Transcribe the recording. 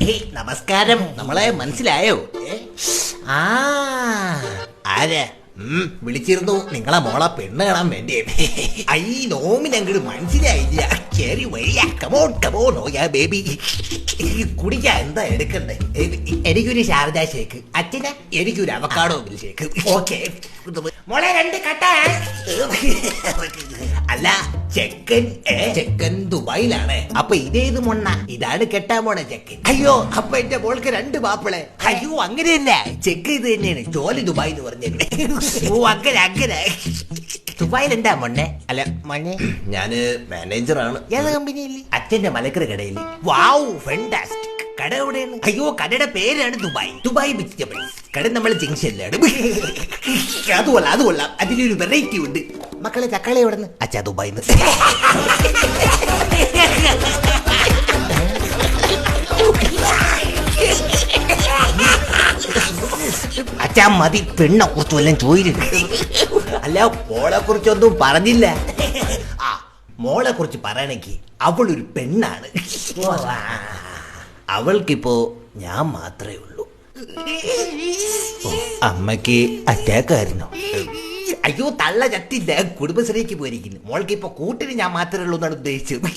നമസ്കാരം. നമ്മളെ മനസ്സിലായോ? ആ ആരാ? വിളിച്ചിരുന്നു നിങ്ങളെ മോളെ പെണ്ണ് കാണാൻ വേണ്ടി. ഐ നോമിനങ്ങട് മനസ്സിലായില്ല. കേറി വയ്യ. കമോൺ കമോൺ ഓ ബേബി. കുടിക്കാൻ എന്താ എടുക്കണ്ടേ? എനിക്കൊരു ശാരദാ ഷേക്ക്. അച്ഛന് എനിക്കൊരു അവക്കാഡോ മിൽക്ക് ഷേക്ക്. ഓക്കെ മോളെ 2 കട്ട. അല്ല ചെക്കൻ ദുബായിലാണ്. അപ്പൊ ഇതേത് മൊണ്ണ? ഇതാണ് കെട്ടാൻ പോണ ചെക്കൻ. അയ്യോ അപ്പൊ എന്റെ മോൾക്ക് 2 മാപ്പിളെ. അയ്യോ അങ്ങനെയല്ല, ചെക്ക് ഇത് തന്നെയാണ്. ജോലി ദുബായ് എന്ന് പറഞ്ഞില്ലേ? ഓ അങ്ങനെ ദുബായിൽ എന്താ മൊണ്ണെ? അല്ല മൊണ്ണെ ഞാന് മാനേജറാണ്. ഏത് കമ്പനിയിൽ? അച്ഛന്റെ മലക്കര കടയിൽ. വാവ് ഫാന്റാസ്റ്റിക്. കട എവിടെയാണ്? അയ്യോ കടയുടെ പേരാണ് ദുബായ് വെജിറ്റബിൾസ്. കട നമ്മളെ ജംഗ്ഷനിലാണ്. അത് കൊള്ളാം. അതിലൊരു വെറൈറ്റി ഉണ്ട്. മക്കളെ തക്കാളി എവിടെ നിന്ന്? അച്ഛാ ദുബായിന്ന്. അച്ഛാ മതി, പെണ്ണെ കുറിച്ച് വല്ലതും ചോദിച്ചിട്ടുണ്ട്. അല്ല മോളെ കുറിച്ചൊന്നും പറഞ്ഞില്ല. ആ മോളെ കുറിച്ച് പറയണെങ്കിൽ അവളൊരു പെണ്ണാണ്. അവൾക്കിപ്പോ ഞാൻ മാത്രമേ ഉള്ളൂ. അമ്മക്ക് അറ്റാക്കായിരുന്നോ? അയ്യോ തള്ള ചത്തില്ല, കുടുംബശ്രീക്ക് പോയിരിക്കുന്നു. മോൾക്ക് ഇപ്പൊ കൂട്ടിന് ഞാൻ മാത്രമേ ഉള്ളൂ എന്നാണ് ഉദ്ദേശിച്ചത്.